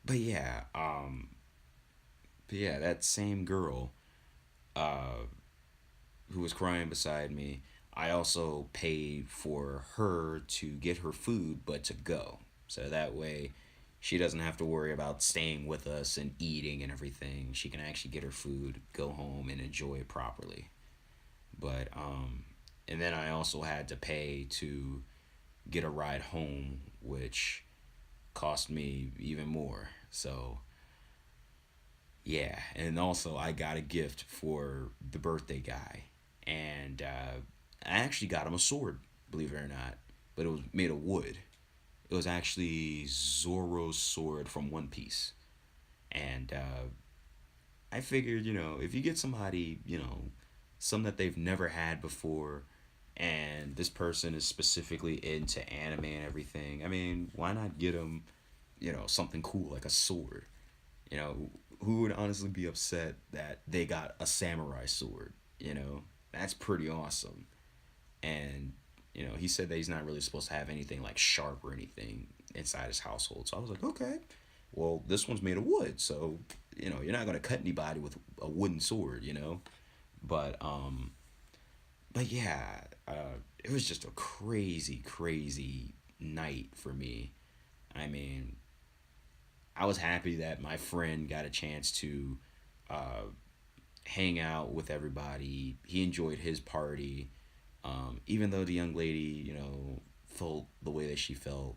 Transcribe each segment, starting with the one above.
but yeah, but yeah, that same girl, uh, who was crying beside me, I also paid for her to get her food, but to go. So that way, she doesn't have to worry about staying with us and eating and everything. She can actually get her food, go home, and enjoy it properly. But and then I also had to pay to get a ride home, which cost me even more. So yeah, and also I got a gift for the birthday guy, and I actually got him a sword, believe it or not, but it was made of wood. It was actually Zoro's sword from One Piece, and I figured, if you get somebody, some that they've never had before, and this person is specifically into anime and everything, I mean, why not get them, something cool like a sword? You know, who would honestly be upset that they got a samurai sword? That's pretty awesome. And he said that he's not really supposed to have anything like sharp or anything inside his household. So I was like, okay, well, this one's made of wood, so you're not gonna cut anybody with a wooden sword. But but yeah, it was just a crazy, crazy night for me. I mean, I was happy that my friend got a chance to uh, hang out with everybody. He enjoyed his party, even though the young lady, felt the way that she felt.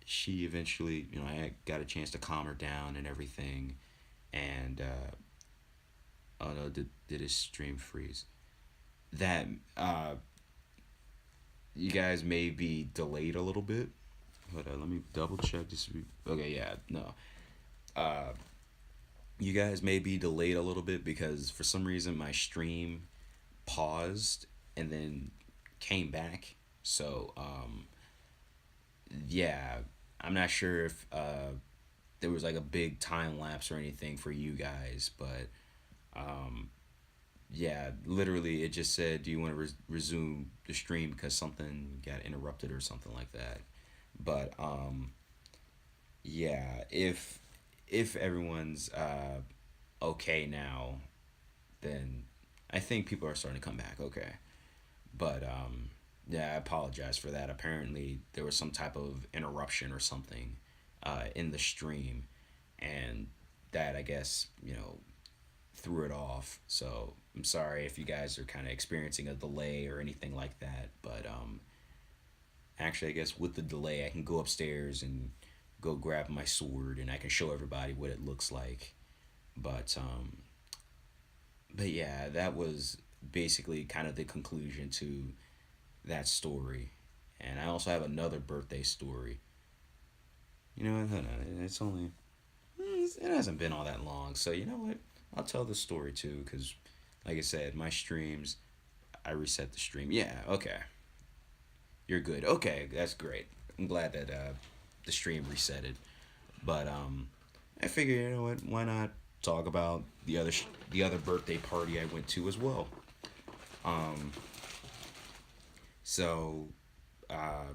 She eventually, I got a chance to calm her down and everything. And oh no, did his stream freeze? That you guys may be delayed a little bit. Hold on, let me double check this. Okay, yeah, no. Uh, you guys may be delayed a little bit because for some reason my stream paused and then came back. So yeah, I'm not sure if there was like a big time lapse or anything for you guys, but um, yeah, literally it just said, "Do you want to resume the stream because something got interrupted or something like that?" But yeah, if everyone's okay now, then I think people are starting to come back. Okay, but yeah, I apologize for that. Apparently, there was some type of interruption or something in the stream, and that I guess threw it off. So I'm sorry if you guys are kind of experiencing a delay or anything like that. But actually, I guess with the delay, I can go upstairs and go grab my sword, and I can show everybody what it looks like. But but yeah, that was basically kind of the conclusion to that story. And I also have another birthday story. Hold on, it's only it hasn't been all that long, so you know what? I'll tell the story too, because like I said, my streams, I reset the stream. Yeah, okay, you're good. Okay, that's great. I'm glad that the stream resetted. But I figured, what? Why not talk about the other birthday party I went to as well? Um, so uh,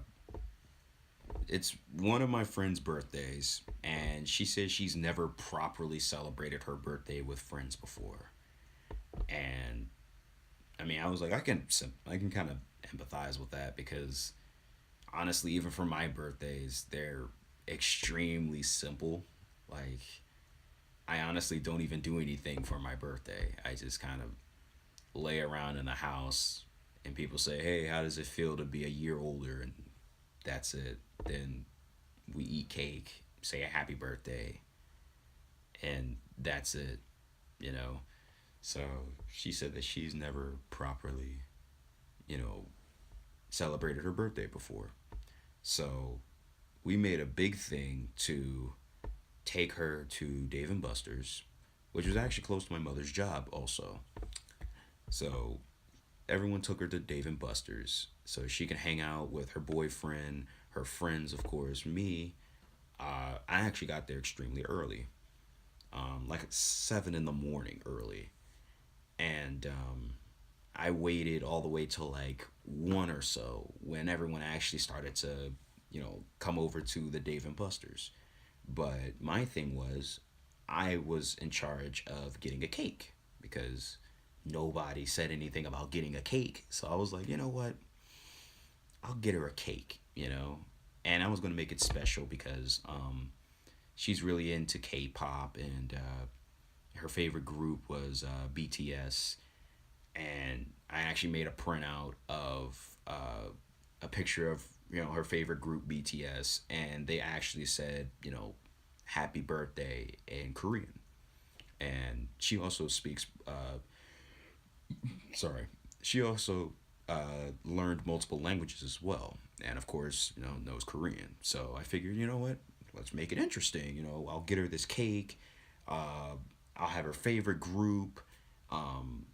it's one of my friend's birthdays, and she says she's never properly celebrated her birthday with friends before. And I mean, I was like, I can kind of empathize with that because honestly, even for my birthdays, they're extremely simple. Like, I honestly don't even do anything for my birthday. I just kind of lay around in the house, and people say, "Hey, how does it feel to be a year older?" And that's it. Then we eat cake, say a happy birthday, and that's it, you know. So she said that she's never properly, you know, celebrated her birthday before. So we made a big thing to take her to Dave and Buster's, which was actually close to my mother's job also. So everyone took her to Dave and Buster's so she can hang out with her boyfriend, her friends, of course. Me, I actually got there extremely early, like at 7 in the morning early, and I waited all the way till like 1 or so when everyone actually started to, come over to the Dave and Buster's. But my thing was, I was in charge of getting a cake because nobody said anything about getting a cake. So I was like, you know what? I'll get her a cake, And I was going to make it special because she's really into K pop, and her favorite group was BTS. And I actually made a printout of a picture of her favorite group BTS, and they actually said happy birthday in Korean. And she also speaks sorry, she also learned multiple languages as well, and of course knows Korean. So I figured, you know what, let's make it interesting. I'll get her this cake. uh, I'll have her favorite group. um,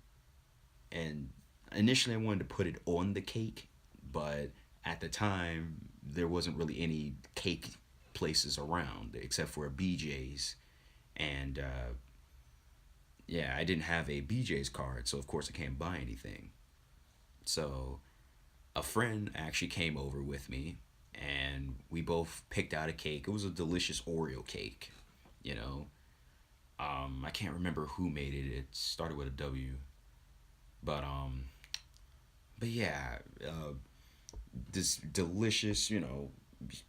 and initially I wanted to put it on the cake, but at the time there wasn't really any cake places around except for a BJ's, and yeah, I didn't have a BJ's card, so of course I can't buy anything. So a friend actually came over with me, and we both picked out a cake. It was a delicious Oreo cake, you know. I can't remember who made it. It started with a W, but but yeah, this delicious,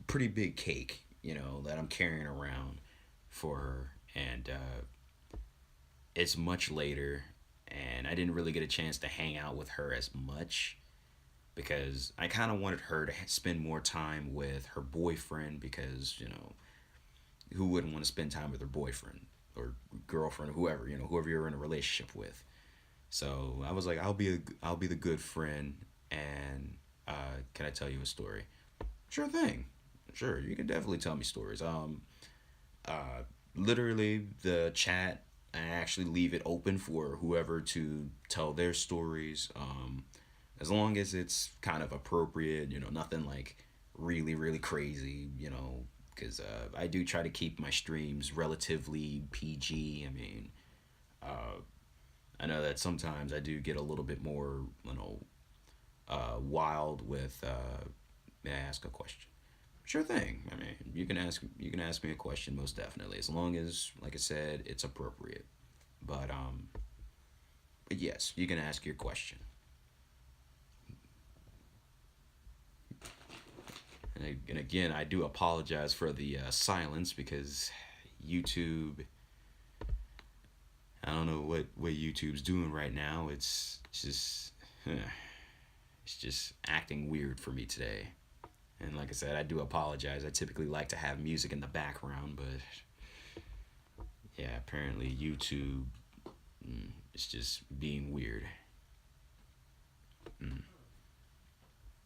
pretty big cake, that I'm carrying around for her, and it's much later, and I didn't really get a chance to hang out with her as much because I kind of wanted her to spend more time with her boyfriend because, who wouldn't want to spend time with her boyfriend or girlfriend or whoever, whoever you're in a relationship with. So I was like, I'll be the good friend, and can I tell you a story? Sure thing. Sure, you can definitely tell me stories. Uh, Literally the chat, I actually leave it open for whoever to tell their stories. As long as it's kind of appropriate, nothing like really really crazy, because I do try to keep my streams relatively PG. I mean, uh, I know that sometimes I do get a little bit more, wild with. May I ask a question? Sure thing. I mean, you can ask me a question most definitely, as long as, like I said, it's appropriate. But but yes, you can ask your question. And again, I do apologize for the silence because YouTube. I don't know what YouTube's doing right now. It's just it's just acting weird for me today. And like I said, I do apologize. I typically like to have music in the background, but yeah, apparently YouTube is just being weird. Mm.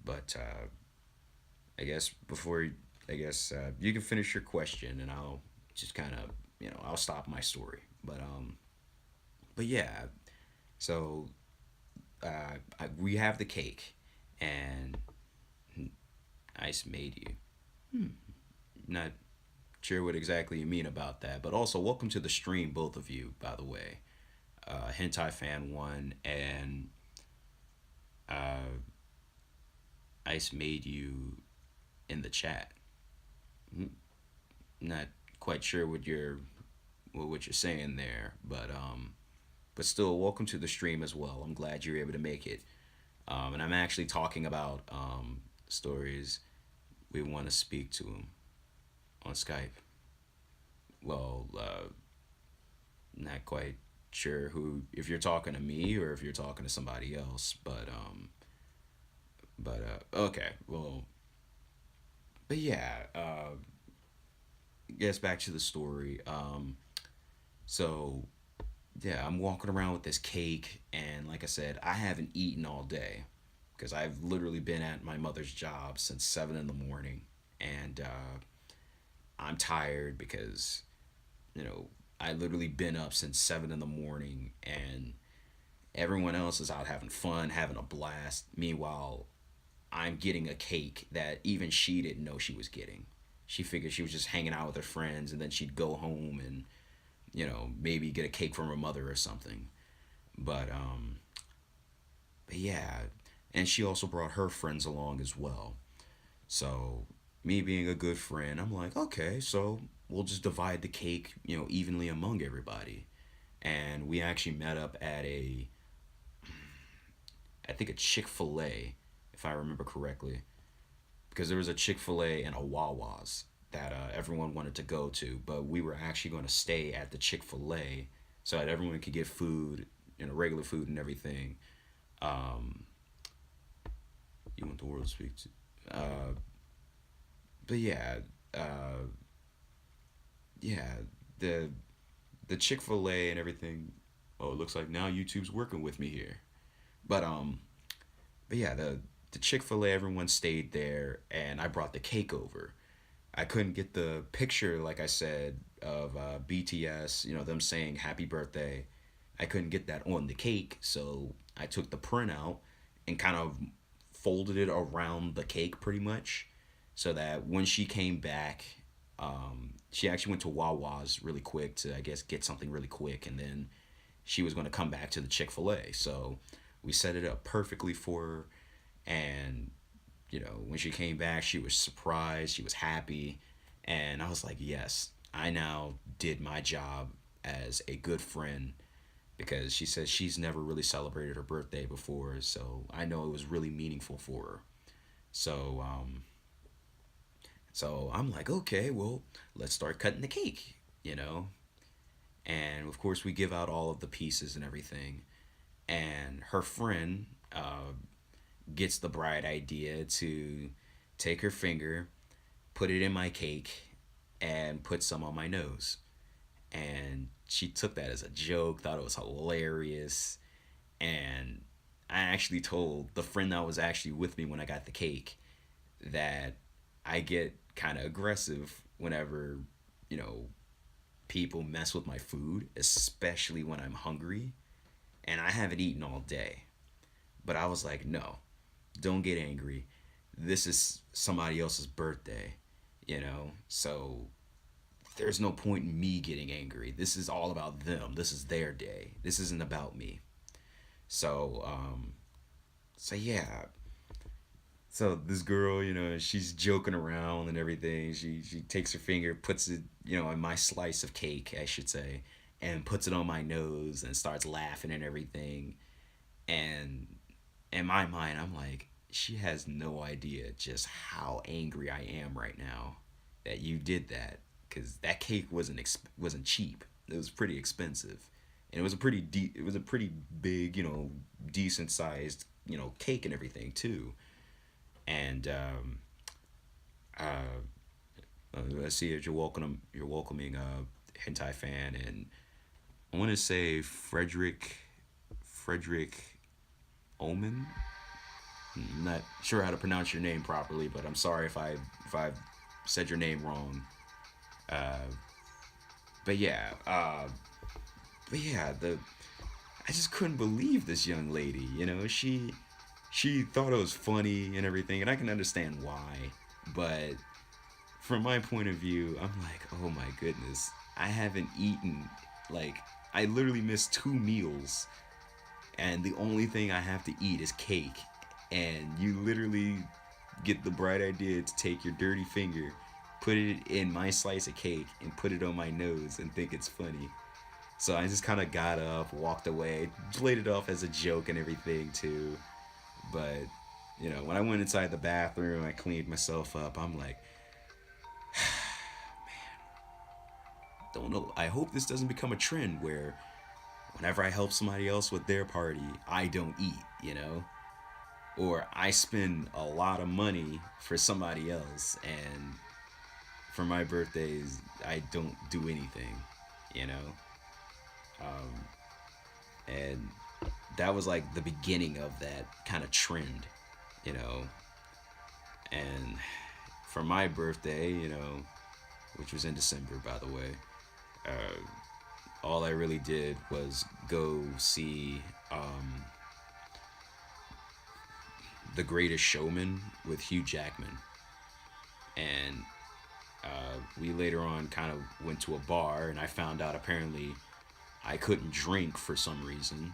But I guess before I guess you can finish your question, and I'll just kind of I'll stop my story. But yeah, so we have the cake, and Ice made you. Hmm. Not sure what exactly you mean about that, but also welcome to the stream, both of you. By the way, Hentai Fan One and uh, Ice made you in the chat. Hmm. Not quite sure what you're saying there, but still, welcome to the stream as well. I'm glad you're able to make it. And I'm actually talking about stories we want to speak to him on Skype. Well, not quite sure who if you're talking to me or if you're talking to somebody else, okay, well, but yeah, guess back to the story. So yeah, I'm walking around with this cake, and like I said, I haven't eaten all day because I've literally been at my mother's job since 7 in the morning, and I'm tired because you know I literally been up since 7 in the morning, and everyone else is out having fun, having a blast. Meanwhile, I'm getting a cake that even she didn't know she was getting. She figured she was just hanging out with her friends, and then she'd go home and maybe get a cake from her mother or something. But but yeah, and she also brought her friends along as well. So me being a good friend, I'm like, okay, so we'll just divide the cake, evenly among everybody. And we actually met up at I think a Chick-fil-A, if I remember correctly, because there was a Chick-fil-A and a Wawa's that everyone wanted to go to, but we were actually going to stay at the Chick-fil-A so that everyone could get food, regular food and everything. Um, you want the world to speak to, but yeah, uh, yeah, the the Chick Fil A and everything. Oh, it looks like now YouTube's working with me here. But but yeah, the Chick Fil A, everyone stayed there, and I brought the cake over. I couldn't get the picture, like I said, of BTS, them saying happy birthday. I couldn't get that on the cake, so I took the printout and kind of folded it around the cake pretty much, so that when she came back, she actually went to Wawa's really quick to, I guess, get something really quick, and then she was going to come back to the Chick fil A. So we set it up perfectly for her, and when she came back, she was surprised, she was happy, and I was like, yes, I now did my job as a good friend, because she says she's never really celebrated her birthday before, so I know it was really meaningful for her. So I'm like, okay, well, let's start cutting the cake, you know? And of course, we give out all of the pieces and everything. And her friend gets the bright idea to take her finger, put it in my cake, and put some on my nose. And she took that as a joke, thought it was hilarious. And I actually told the friend that was actually with me when I got the cake that I get kind of aggressive whenever, you know, people mess with my food, especially when I'm hungry and I haven't eaten all day. But I was like, no, don't get angry. This is somebody else's birthday, So there's no point in me getting angry. This is all about them. This is their day. This isn't about me. So, so yeah. So this girl, she's joking around and everything. She takes her finger, puts it, on my slice of cake, I should say, and puts it on my nose and starts laughing and everything. And in my mind, I'm like, she has no idea just how angry I am right now that you did that, because that cake wasn't cheap. It was pretty expensive, and it was a pretty big, decent sized, cake and everything too. And I see that you're welcoming a hentai fan, and I want to say Frederick Omen. I'm not sure how to pronounce your name properly, but I'm sorry if I said your name wrong. Uh, but yeah, the I just couldn't believe this young lady. She thought it was funny and everything, and I can understand why. But from my point of view, I'm like, oh my goodness, I haven't eaten, like, I literally missed 2 meals, and the only thing I have to eat is cake. And you literally get the bright idea to take your dirty finger, put it in my slice of cake, and put it on my nose and think it's funny. So I just kind of got up, walked away, played it off as a joke and everything too. But, when I went inside the bathroom, I cleaned myself up. I'm like, don't know. I hope this doesn't become a trend where whenever I help somebody else with their party, I don't eat. Or I spend a lot of money for somebody else, and for my birthdays, I don't do anything, you know? Um, and that was like the beginning of that kind of trend, you know? And for my birthday, which was in December, by the way, all I really did was go see The Greatest Showman with Hugh Jackman. And we later on kind of went to a bar, and I found out apparently I couldn't drink for some reason.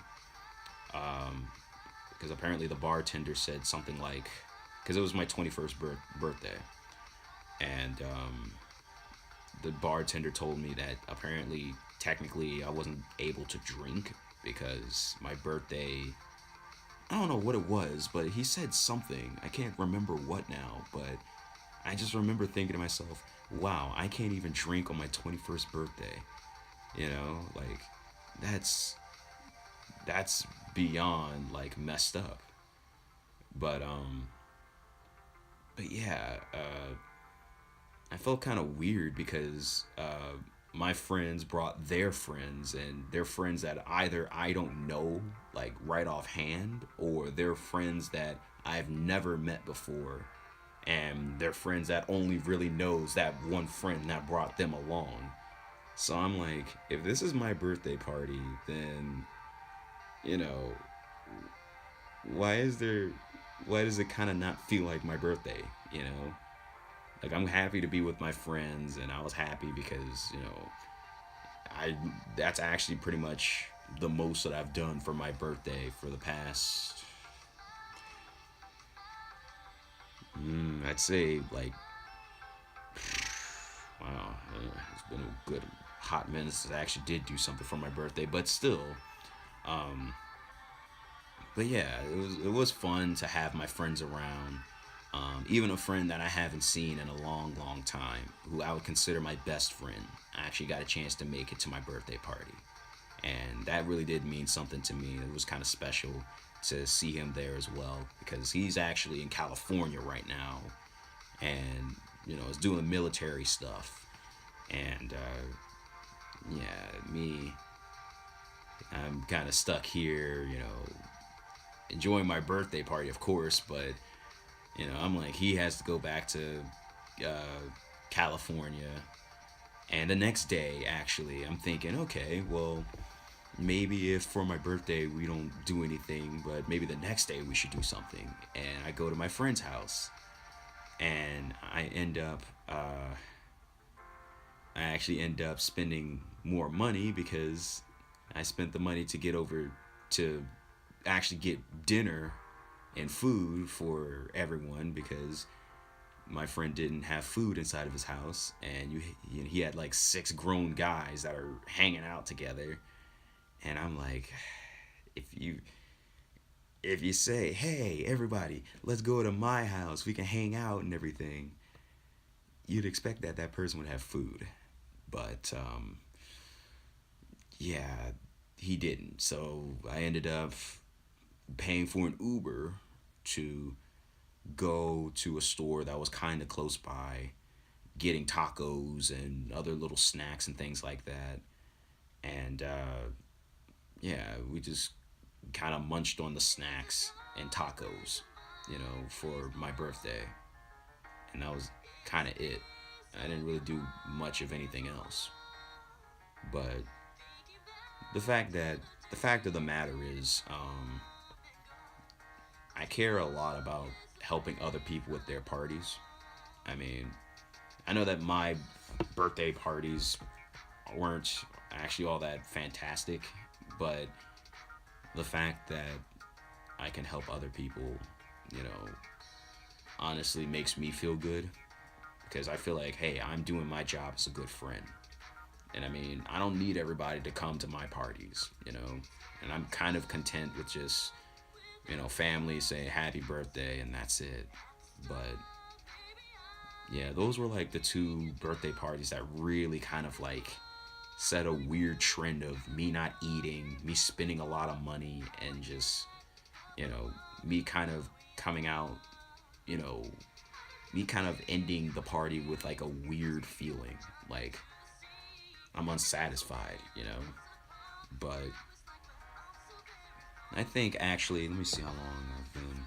Because apparently the bartender said something like, because it was my 21st birthday, and the bartender told me that apparently, technically, I wasn't able to drink because my birthday. I don't know what it was, but he said something. I can't remember what now, but I just remember thinking to myself, wow, I can't even drink on my 21st birthday. You know, like that's that's beyond like messed up. But yeah, I felt kind of weird because my friends brought their friends and their friends that either I don't know like right offhand or they're friends that I've never met before and they're friends that only really knows that one friend that brought them along. So I'm like, if this is my birthday party, then you know, why is there why does it kind of not feel like my birthday, you know? Like I'm happy to be with my friends and I was happy because, I that's actually pretty much the most that I've done for my birthday for the past I'd say like wow, it's been a good hot minute since I actually did do something for my birthday, but still um but yeah, it was fun to have my friends around. Even a friend that I haven't seen in a long, long time, who I would consider my best friend, I actually got a chance to make it to my birthday party, and that really did mean something to me. It was kind of special to see him there as well because he's actually in California right now, and is doing military stuff, and yeah, me, I'm kind of stuck here, enjoying my birthday party, of course, but I'm like, he has to go back to California. And the next day, actually, I'm thinking, okay, well, maybe if for my birthday we don't do anything, but maybe the next day we should do something. And I go to my friend's house, and I actually end up spending more money because I spent the money to get over to actually get dinner and food for everyone because my friend didn't have food inside of his house, and he had like six grown guys that are hanging out together, and I'm like, if you say, hey everybody, let's go to my house, we can hang out and everything, you'd expect that that person would have food, but yeah, he didn't. So I ended up paying for an Uber to go to a store that was kind of close by, getting tacos and other little snacks and things like that. And yeah, we just kind of munched on the snacks and tacos, for my birthday. And that was kind of it. I didn't really do much of anything else. But the fact of the matter is, I care a lot about helping other people with their parties. I mean, I know that my birthday parties weren't actually all that fantastic, but the fact that I can help other people, you know, honestly makes me feel good because I feel like, hey, I'm doing my job as a good friend. And I mean, I don't need everybody to come to my parties, and I'm kind of content with just, family say happy birthday and that's it. But yeah, those were like the two birthday parties that really kind of like set a weird trend of me not eating, me spending a lot of money, and just, me kind of coming out, you know, me kind of ending the party with like a weird feeling. Like I'm unsatisfied, But I think actually, let me see how long I've been.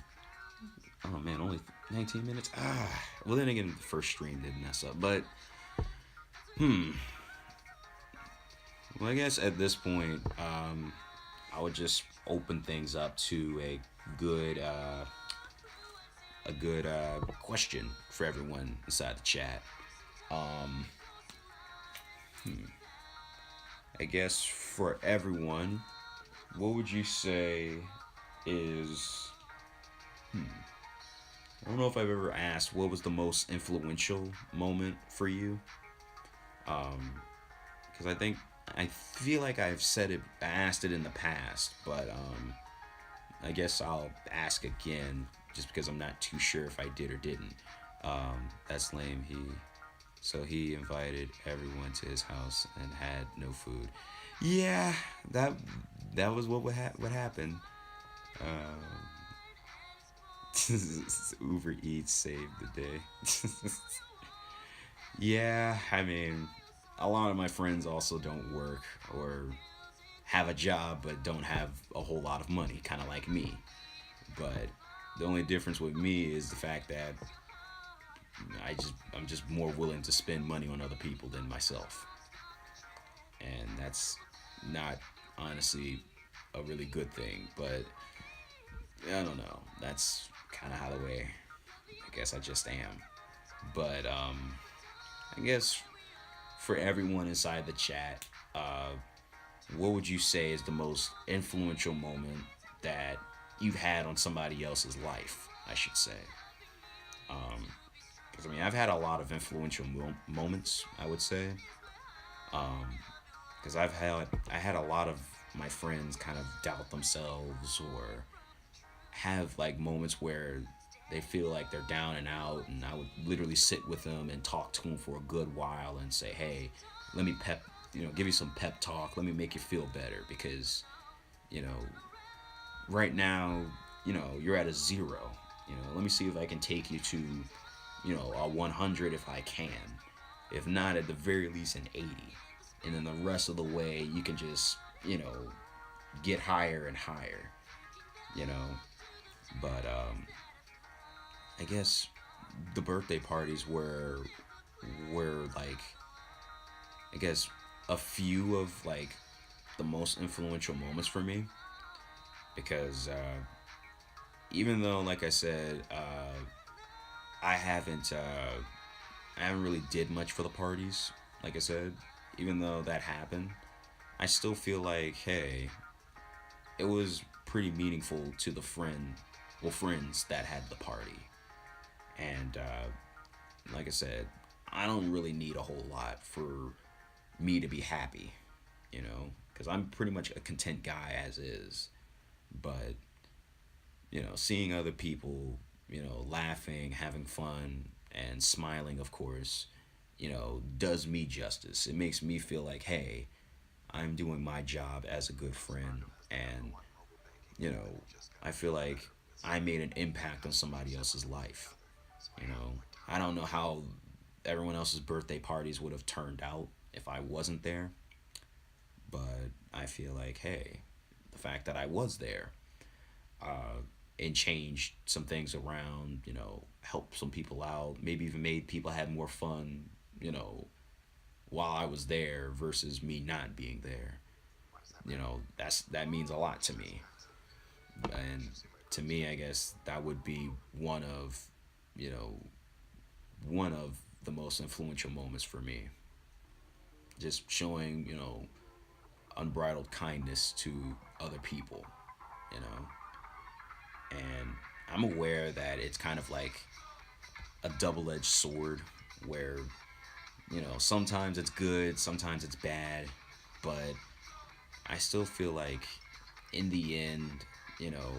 Oh man, only 19 minutes? Well then again, the first stream did mess up. But, well I guess at this point, I would just open things up to good, uh, a good question for everyone inside the chat. Um, I guess for everyone, what would you say is? I don't know if I've ever asked what was the most influential moment for you. Because I feel like I've said it, asked it in the past, but I guess I'll ask again just because I'm not too sure if I did or didn't. That's lame. He invited everyone to his house and had no food. Yeah, that that was what happened. Um, Uber Eats saved the day. Yeah, I mean, a lot of my friends also don't work or have a job but don't have a whole lot of money, kind of like me. But the only difference with me is the fact that I'm just more willing to spend money on other people than myself, and that's not honestly a really good thing. But I don't know. That's kind of how the way I guess I just am. But I guess for everyone inside the chat, what would you say is the most influential moment that you've had on somebody else's life? I should say. Because I mean, I've had a lot of influential moments. I would say, because I had a lot of my friends kind of doubt themselves or have like moments where they feel like they're down and out, and I would literally sit with them and talk to them for a good while and say, hey, let me give you some pep talk, let me make you feel better because you know right now, you're at a zero. Let me see if I can take you to, a 100 if I can. If not, at the very least, an 80. And then the rest of the way, you can just, get higher and higher, you know. But I guess the birthday parties were like, I guess, a few of like the most influential moments for me because even though, like I said, I haven't really did much for the parties. Like I said, even though that happened, I still feel like, hey, it was pretty meaningful to the friends that had the party. And like I said, I don't really need a whole lot for me to be happy, because I'm pretty much a content guy as is. But seeing other people, laughing, having fun, and smiling, of course, does me justice. It makes me feel like, hey, I'm doing my job as a good friend, and you know, I feel like I made an impact on somebody else's life. You know, I don't know how everyone else's birthday parties would have turned out if I wasn't there, but I feel like, hey, the fact that I was there and changed some things around, helped some people out, maybe even made people have more fun, you know, while I was there versus me not being there. That means a lot to me. And to me, I guess that would be you know, one of the most influential moments for me. Just showing, unbridled kindness to other people, you know. And I'm aware that it's kind of like a double-edged sword where, sometimes it's good, sometimes it's bad, but I still feel like in the end, you know,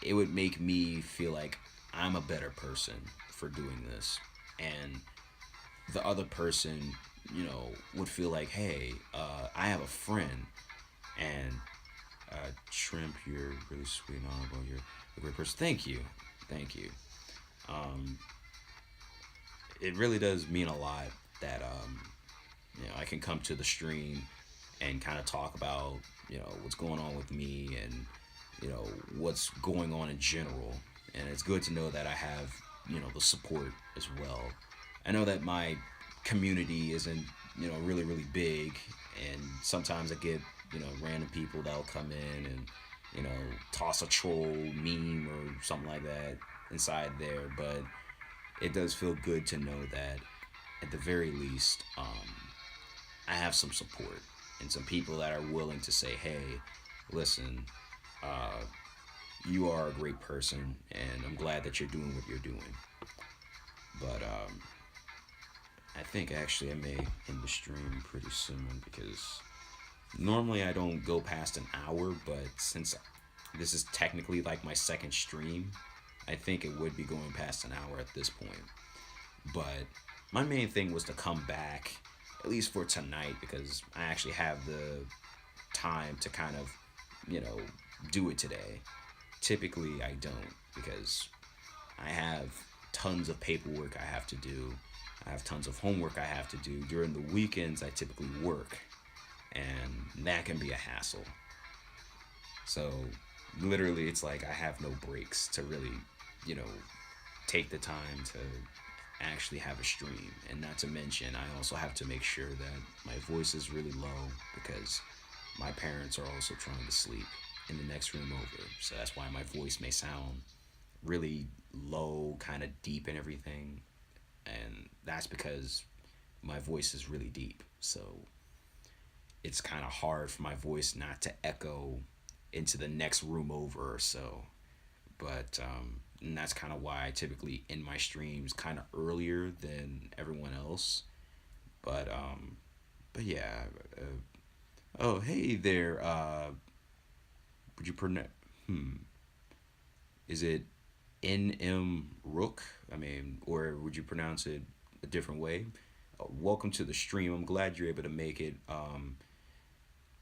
it would make me feel like I'm a better person for doing this. And the other person, would feel like, hey, I have a friend, and Shrimp, you're really sweet and honorable. You're a great person. Thank you. Thank you. Um, it really does mean a lot that, I can come to the stream and kind of talk about, what's going on with me and, what's going on in general. And it's good to know that I have, the support as well. I know that my community isn't, really, really big. And sometimes I get, random people that'll come in and, toss a troll meme or something like that inside there. But it does feel good to know that at the very least, I have some support and some people that are willing to say, hey, listen, uh, you are a great person, and I'm glad that you're doing what you're doing. But I think actually I may end the stream pretty soon because normally I don't go past an hour, but since this is technically like my second stream, I think it would be going past an hour at this point. But my main thing was to come back, at least for tonight, because I actually have the time to kind of, you know, do it today. Typically, I don't because I have tons of paperwork I have to do. I have tons of homework I have to do. During the weekends, I typically work, and that can be a hassle. So, literally, it's like I have no breaks to really, you know, take the time to actually have a stream. And not to mention, I also have to make sure that my voice is really low because my parents are also trying to sleep in the next room over. So that's why my voice may sound really low, kind of deep and everything. And that's because my voice is really deep. So it's kind of hard for my voice not to echo into the next room over or so. But and that's kind of why I typically end my streams kind of earlier than everyone else. But but yeah. Oh, hey there. Would you pronounce? Hmm. Is it N.M. Rook? I mean, or would you pronounce it a different way? Welcome to the stream. I'm glad you're able to make it. I'm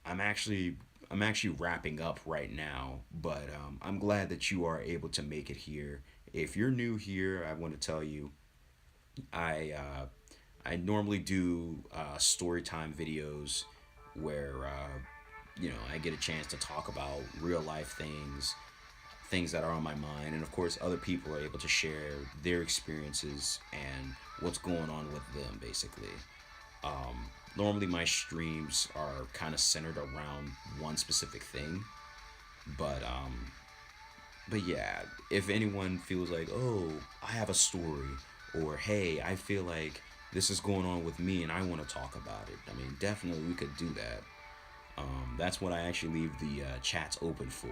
actually I'm actually wrapping up right now, but I'm glad that you are able to make it here. If you're new here, I want to tell you I I normally do story time videos where I get a chance to talk about real life things, things that are on my mind, and of course other people are able to share their experiences and what's going on with them basically. Normally my streams are kind of centered around one specific thing, but yeah, if anyone feels like, oh, I have a story, or hey, I feel like this is going on with me and I want to talk about it, I mean, definitely we could do that. That's what I actually leave the chats open for.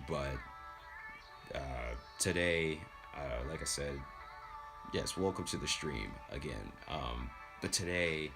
But today, like I said, yes, welcome to the stream again. But today,